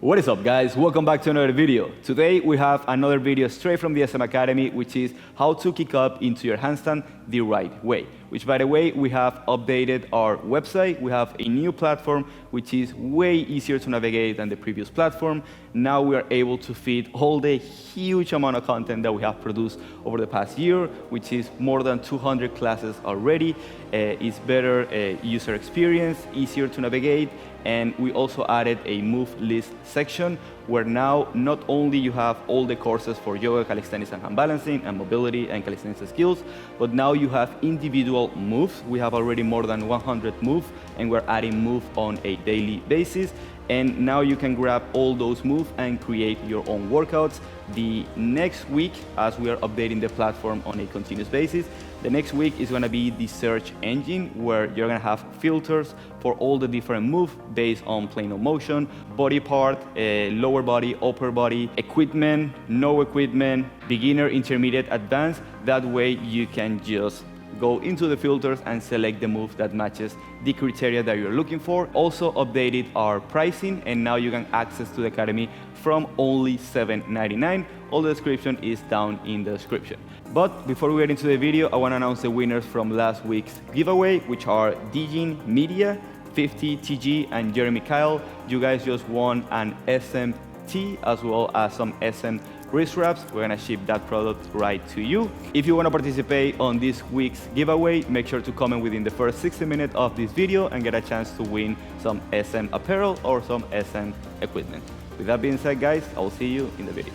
What is up, guys? Welcome back to another video. Today we have another video straight from the SM Academy, which is how to kick up into your handstand the right way. Which, by the way, we have updated our website. We have a new platform which is way easier to navigate than the previous platform. Now we are able to fit all the huge amount of content that we have produced over the past year, which is more than 200 classes already. It's better user experience, easier to navigate, and we also added a move list section where now not only you have all the courses for yoga, calisthenics, and hand balancing, and mobility and calisthenics skills, but now you have individual moves. We have already more than 100 moves, and we're adding moves on a daily basis. And now you can grab all those moves and create your own workouts. The next week, as we are updating the platform on a continuous basis, the next week is gonna be the search engine where you're gonna have filters for all the different moves based on plane of motion, body part, lower body, upper body, equipment, no equipment, beginner, intermediate, advanced. That way you can just go into the filters and select the move that matches the criteria that you're looking for. Also updated our pricing, and now you can access to the Academy from only $7.99. All the description is down in the description. But before we get into the video, I want to announce the winners from last week's giveaway, which are Dijin Media, 50 TG, and Jeremy Kyle. You guys just won an SMT as well as some SM wrist wraps. We're gonna ship that product right to you. If you wanna participate on this week's giveaway, make sure to comment within the first 60 minutes of this video and get a chance to win some SM apparel or some SM equipment. With that being said, guys, I will see you in the video.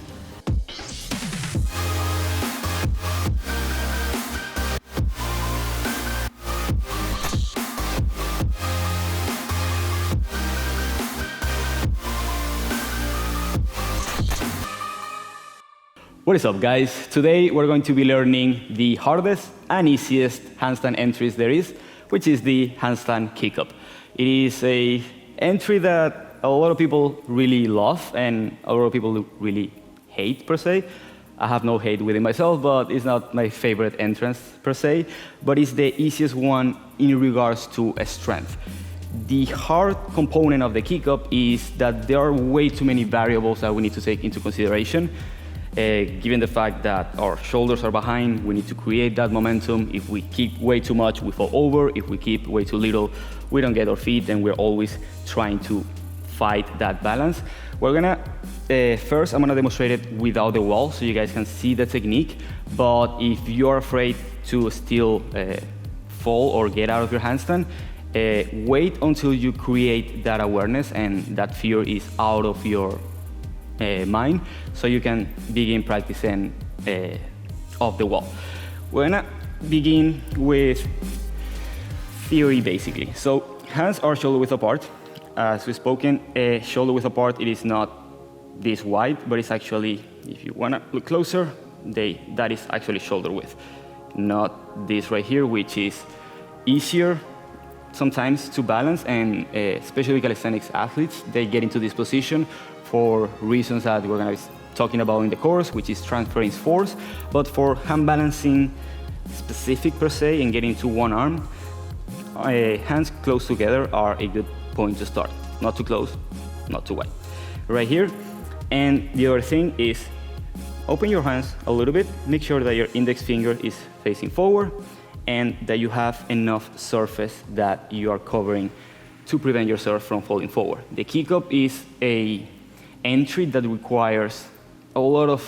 What is up, guys? Today we're going to be learning the hardest and easiest handstand entries there is, which is the handstand kick-up. It is an entry that a lot of people really love and a lot of people really hate, per se. I have no hate within myself, but it's not my favorite entrance, per se, but it's the easiest one in regards to strength. The hard component of the kick-up is that there are way too many variables that we need to take into consideration. Given the fact that our shoulders are behind, we need to create that momentum. If we keep way too much, we fall over. If we keep way too little, we don't get our feet, and we're always trying to fight that balance. We're gonna, first I'm gonna demonstrate it without the wall so you guys can see the technique, but if you're afraid to still fall or get out of your handstand, wait until you create that awareness and that fear is out of your mind, so you can begin practicing off the wall. We're gonna begin with theory, basically. So hands are shoulder width apart. As we've spoken, shoulder width apart, it is not this wide, but it's actually, if you wanna look closer, that is actually shoulder width. Not this right here, which is easier sometimes to balance, and especially calisthenics athletes, they get into this position for reasons that we're going to be talking about in the course, which is transferring force. But for hand balancing specific, per se, and getting to one arm, hands close together are a good point to start. Not too close, not too wide. Right here. And the other thing is open your hands a little bit. Make sure that your index finger is facing forward and that you have enough surface that you are covering to prevent yourself from falling forward. The kick-up is a entry that requires a lot of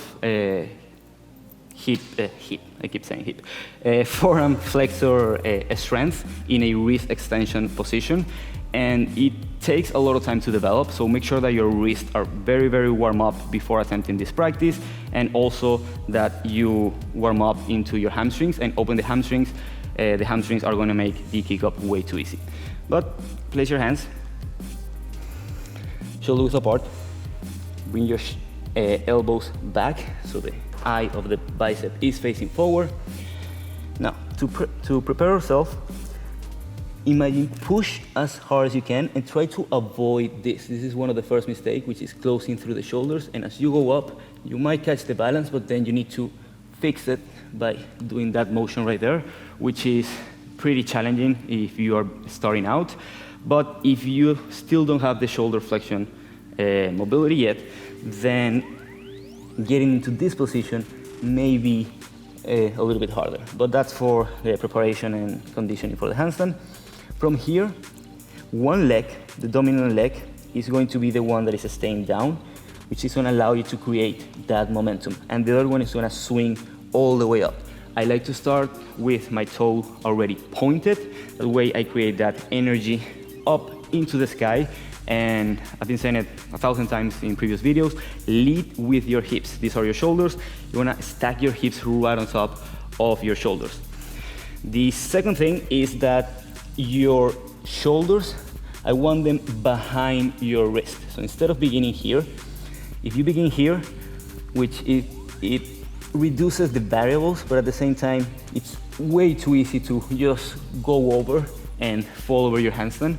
forearm flexor strength in a wrist extension position, and it takes a lot of time to develop, so make sure that your wrists are very, very warm up before attempting this practice, and also that you warm up into your hamstrings and open the hamstrings. The hamstrings are going to make the kick-up way too easy. But place your hands shoulder width apart. Bring your elbows back so the eye of the bicep is facing forward. Now, to prepare yourself, imagine push as hard as you can and try to avoid this. This is one of the first mistakes, which is closing through the shoulders. And as you go up, you might catch the balance, but then you need to fix it by doing that motion right there, which is pretty challenging if you are starting out. But if you still don't have the shoulder flexion mobility yet, then getting into this position may be a little bit harder. But that's for the preparation and conditioning for the handstand. From here, one leg, the dominant leg, is going to be the one that is staying down, which is going to allow you to create that momentum. And the other one is going to swing all the way up. I like to start with my toe already pointed. That way I create that energy up into the sky. And I've been saying it 1,000 times in previous videos, lead with your hips. These are your shoulders. You want to stack your hips right on top of your shoulders. The second thing is that your shoulders, I want them behind your wrist. So instead of beginning here, if you begin here, which it reduces the variables, but at the same time, it's way too easy to just go over and fall over your handstand.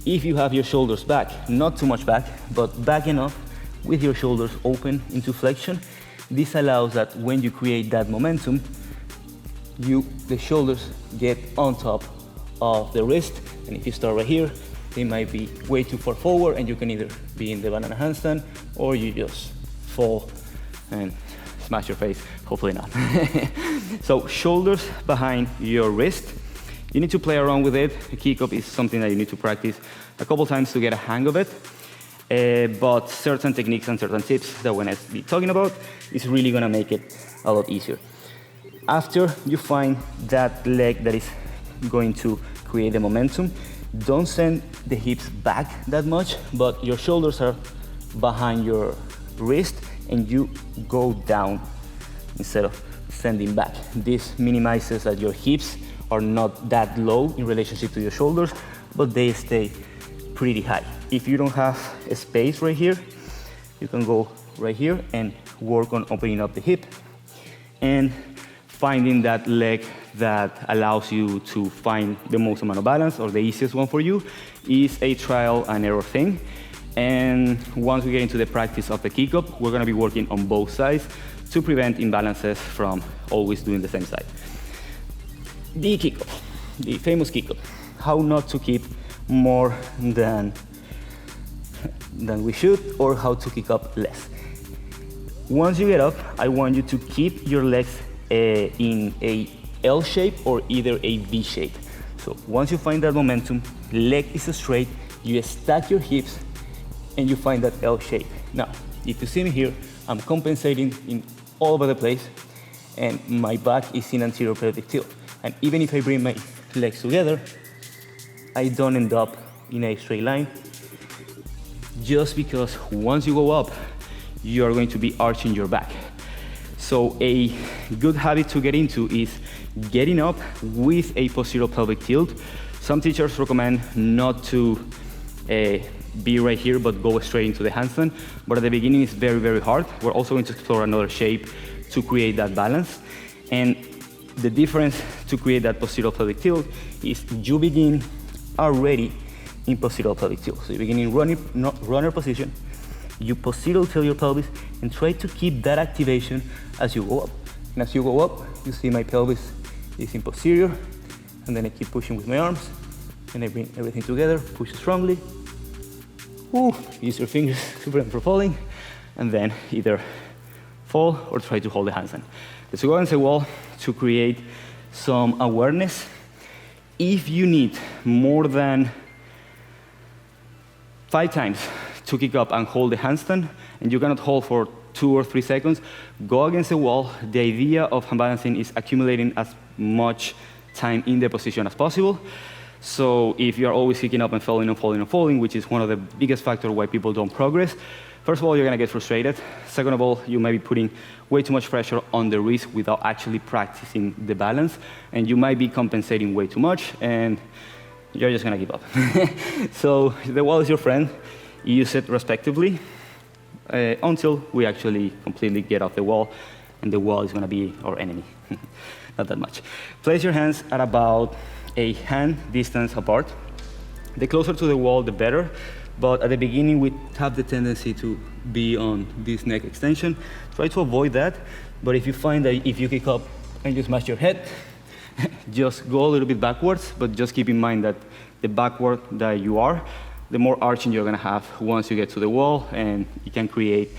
If you have your shoulders back, not too much back, but back enough with your shoulders open into flexion, this allows that when you create that momentum, the shoulders get on top of the wrist. And if you start right here, they might be way too far forward and you can either be in the banana handstand or you just fall and smash your face, hopefully not. So shoulders behind your wrist. You need to play around with it. A kick up is something that you need to practice a couple times to get a hang of it. But certain techniques and certain tips that when I be talking about is really gonna make it a lot easier. After you find that leg that is going to create the momentum, don't send the hips back that much, but your shoulders are behind your wrist and you go down instead of sending back. This minimizes that your hips are not that low in relationship to your shoulders, but they stay pretty high. If you don't have a space right here, you can go right here and work on opening up the hip and finding that leg that allows you to find the most amount of balance, or the easiest one for you is a trial and error thing. And once we get into the practice of the kick up, we're gonna be working on both sides to prevent imbalances from always doing the same side. The kick up, the famous kick up. How not to keep more than we should, or how to kick up less. Once you get up, I want you to keep your legs in a L shape or either a V shape. So once you find that momentum, leg is straight, you stack your hips and you find that L shape. Now, if you see me here, I'm compensating in all over the place and my back is in anterior pelvic tilt. And even if I bring my legs together, I don't end up in a straight line, just because once you go up, you are going to be arching your back. So a good habit to get into is getting up with a posterior pelvic tilt. Some teachers recommend not to be right here, but go straight into the handstand. But at the beginning, it's very, very hard. We're also going to explore another shape to create that balance. And the difference to create that posterior pelvic tilt is you begin already in posterior pelvic tilt. So you begin in runner position, you posterior tilt your pelvis and try to keep that activation as you go up. And as you go up, you see my pelvis is in posterior, and then I keep pushing with my arms, and I bring everything together, push strongly. Ooh, use your fingers to prevent from falling, and then either fall or try to hold the handstand. Let's go against the wall to create some awareness. If you need more than 5 times to kick up and hold the handstand, and you cannot hold for 2 or 3 seconds, go against the wall. The idea of hand balancing is accumulating as much time in the position as possible. So if you're always kicking up and falling and falling and falling, which is one of the biggest factors why people don't progress, first of all, you're gonna get frustrated. Second of all, you might be putting way too much pressure on the wrist without actually practicing the balance, and you might be compensating way too much, and you're just gonna give up. So the wall is your friend. Use it respectively until we actually completely get off the wall, and the wall is gonna be our enemy. Not that much. Place your hands at about a hand distance apart. The closer to the wall, the better. But at the beginning, we have the tendency to be on this neck extension. Try to avoid that. But if you find that if you kick up and you smash your head, just go a little bit backwards, but just keep in mind that the backward that you are, the more arching you're gonna have once you get to the wall, and it can create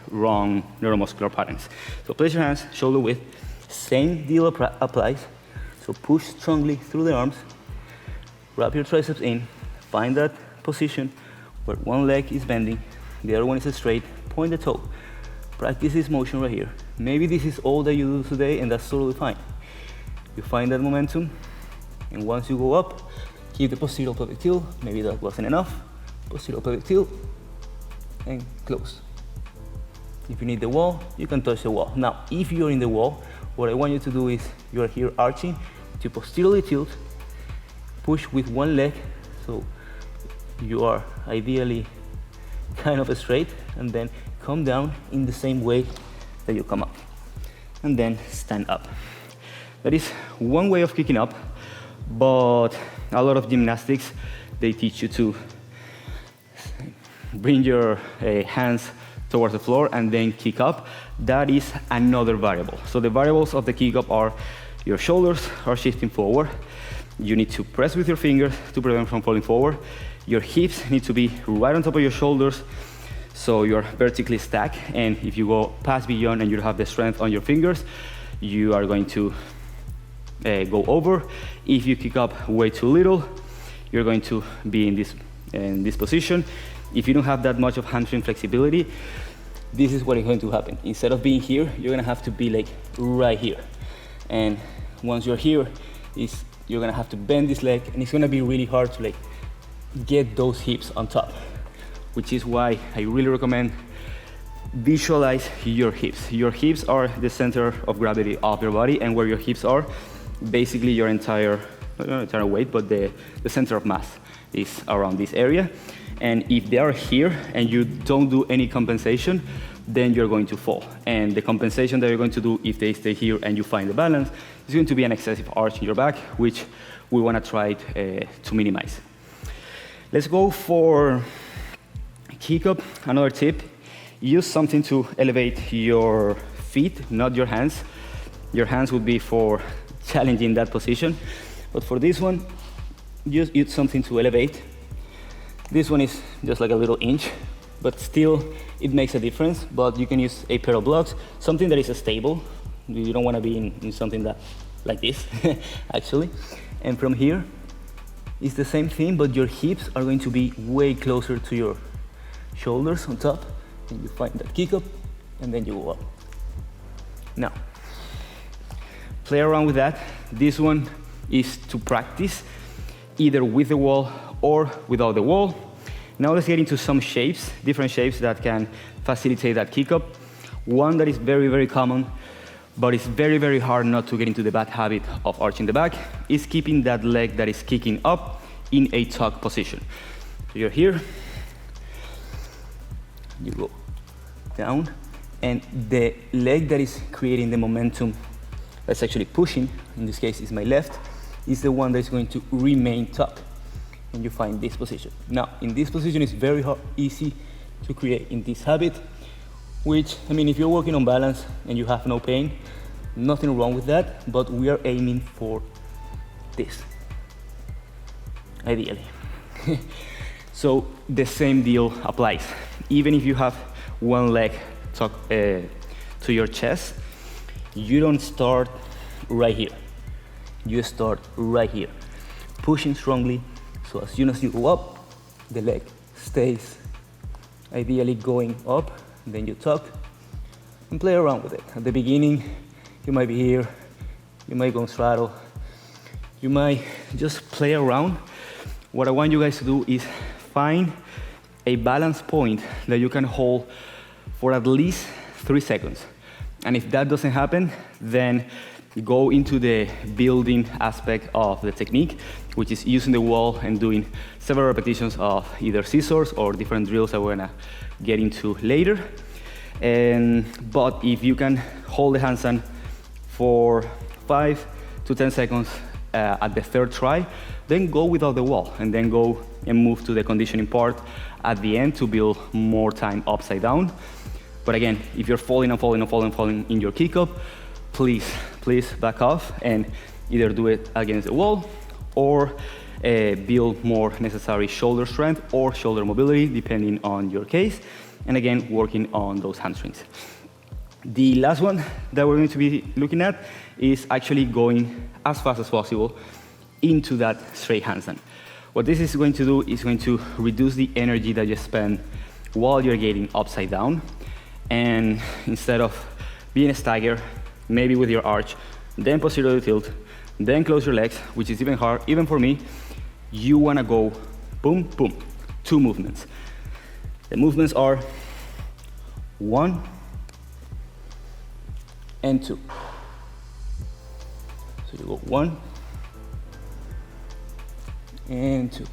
wrong neuromuscular patterns. So place your hands shoulder width, same deal applies. So push strongly through the arms, wrap your triceps in, find that position where one leg is bending, the other one is straight, point the toe. Practice this motion right here. Maybe this is all that you do today, and that's totally fine. You find that momentum, and once you go up, keep the posterior pelvic tilt. Maybe that wasn't enough. Posterior pelvic tilt, and close. If you need the wall, you can touch the wall. Now, if you're in the wall, what I want you to do is, you're here arching, to posteriorly tilt, push with one leg, so you are ideally kind of straight, and then come down in the same way that you come up, and then stand up. That is one way of kicking up, but a lot of gymnastics, they teach you to bring your hands towards the floor and then kick up. That is another variable. So the variables of the kick up are, your shoulders are shifting forward. You need to press with your fingers to prevent from falling forward. Your hips need to be right on top of your shoulders, so you're vertically stacked. And if you go past beyond and you have the strength on your fingers, you are going to go over. If you kick up way too little, you're going to be in this position. If you don't have that much of hamstring flexibility, this is what is going to happen. Instead of being here, you're gonna have to be like right here. And once you're here, you're gonna have to bend this leg, and it's gonna be really hard to like get those hips on top, which is why I really recommend visualize your hips. Your hips are the center of gravity of your body, and where your hips are, basically your entire, not entire weight, but the center of mass is around this area. And if they are here and you don't do any compensation, then you're going to fall. And the compensation that you're going to do if they stay here and you find the balance is going to be an excessive arch in your back, which we want to try to minimize. Let's go for kick up. Another tip, use something to elevate your feet, not your hands. Your hands would be for challenging that position. But for this one, just use something to elevate. This one is just like a little inch, but still it makes a difference. But you can use a pair of blocks, something that is stable. You don't want to be in something that like this, actually. And from here, it's the same thing, but your hips are going to be way closer to your shoulders on top. And you find that kick up, and then you go up. Now, play around with that. This one is to practice, either with the wall or without the wall. Now let's get into some shapes, different shapes that can facilitate that kick up. One that is very, very common, but it's very, very hard not to get into the bad habit of arching the back, is keeping that leg that is kicking up in a tuck position. So you're here, you go down, and the leg that is creating the momentum, that's actually pushing, in this case is my left, is the one that's going to remain tucked. And you find this position. Now, in this position, it's very easy to create in this habit, which, I mean, if you're working on balance and you have no pain, nothing wrong with that, but we are aiming for this, ideally. So the same deal applies. Even if you have one leg tucked to your chest, you don't start right here. You start right here, pushing strongly. So as soon as you go up, the leg stays ideally going up, then you tuck and play around with it. At the beginning, you might be here, you might go and straddle, you might just play around. What I want you guys to do is find a balance point that you can hold for at least 3 seconds. And if that doesn't happen, then go into the building aspect of the technique, which is using the wall and doing several repetitions of either scissors or different drills that we're gonna get into later. But if you can hold the handstand for 5 to 10 seconds at the third try, then go without the wall, and then go and move to the conditioning part at the end to build more time upside down. But again, if you're falling in your kick up, please back off and either do it against the wall or build more necessary shoulder strength or shoulder mobility, depending on your case. And again, working on those hamstrings. The last one that we're going to be looking at is actually going as fast as possible into that straight handstand. What this is going to do is going to reduce the energy that you spend while you're getting upside down. And instead of being a stagger, maybe with your arch, then posterior tilt, then close your legs, which is even hard, even for me, you wanna go boom, boom, 2 movements. The movements are 1 and 2. So you go 1 and 2,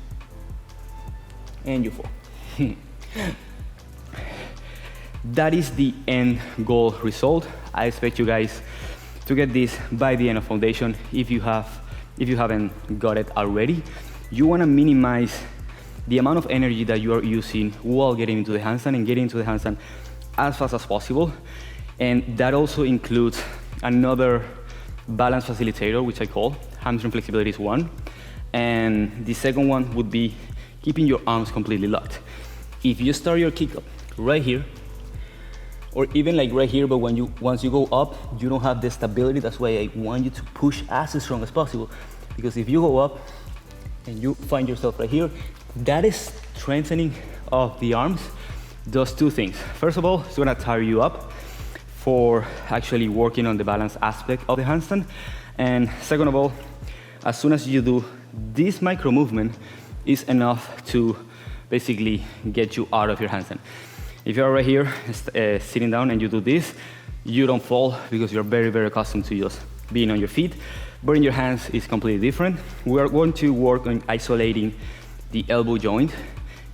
and you fall. That is the end goal result. I expect you guys to get this by the end of foundation. If you haven't got it already, you want to minimize the amount of energy that you are using while getting into the handstand, and getting into the handstand as fast as possible. And that also includes another balance facilitator, which I call hamstring flexibility is 1. And the second one would be keeping your arms completely locked. If you start your kick up right here, or even like right here, but once you go up, you don't have the stability. That's why I want you to push as strong as possible. Because if you go up and you find yourself right here, that is strengthening of the arms does 2 things. First of all, it's gonna tire you up for actually working on the balance aspect of the handstand. And second of all, as soon as you do this micro movement, is enough to basically get you out of your handstand. If you're right here, sitting down, and you do this, you don't fall because you're very, very accustomed to just being on your feet. But in your hands, it's completely different. We are going to work on isolating the elbow joint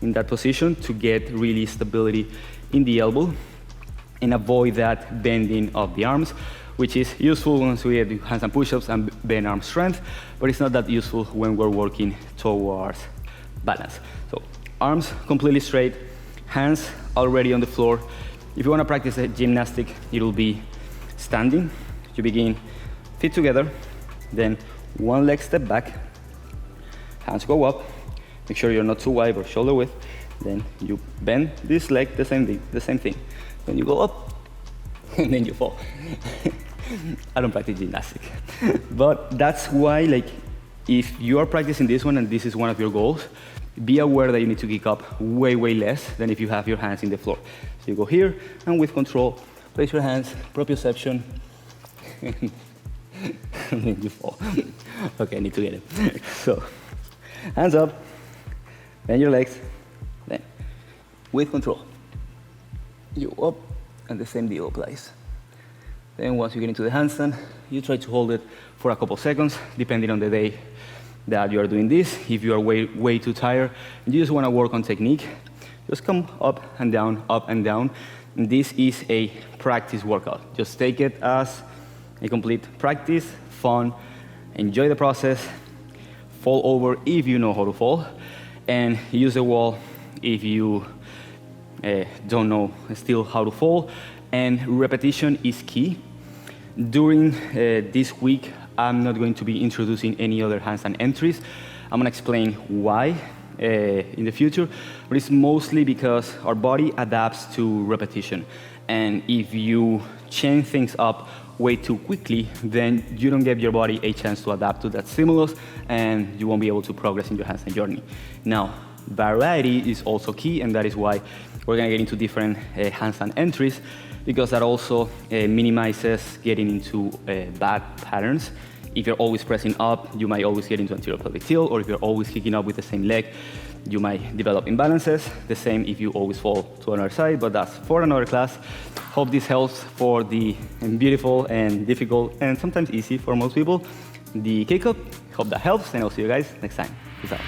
in that position to get really stability in the elbow and avoid that bending of the arms, which is useful once we do handstand push-ups and bend arm strength, but it's not that useful when we're working towards balance. So arms completely straight, hands already on the floor. If you want to practice a gymnastic, it'll be standing. You begin feet together, then one leg step back, hands go up, make sure you're not too wide or shoulder width, then you bend this leg, the same thing. Then you go up, and then you fall. I don't practice gymnastics. But that's why, like, if you are practicing this one and this is one of your goals, be aware that you need to kick up way, way less than if you have your hands in the floor. So you go here, and with control, place your hands, proprioception, and then you fall. Okay, I need to get it. So, hands up, bend your legs, then, with control, you up, and the same deal applies. Then once you get into the handstand, you try to hold it for a couple seconds, depending on the day that you are doing this. If you are way too tired and you just want to work on technique, just come up and down, up and down. And this is a practice workout. Just take it as a complete practice, fun, enjoy the process, fall over if you know how to fall, and use the wall if you don't know still how to fall. And repetition is key. During this week, I'm not going to be introducing any other handstand entries. I'm gonna explain why in the future, but it's mostly because our body adapts to repetition. And if you change things up way too quickly, then you don't give your body a chance to adapt to that stimulus, and you won't be able to progress in your handstand journey. Now, variety is also key, and that is why we're gonna get into different handstand entries, because that also minimizes getting into bad patterns. If you're always pressing up, you might always get into anterior pelvic tilt, or if you're always kicking up with the same leg, you might develop imbalances. The same if you always fall to another side, but that's for another class. Hope this helps for the beautiful and difficult, and sometimes easy for most people, the kick up. Hope that helps, and I'll see you guys next time. Peace out.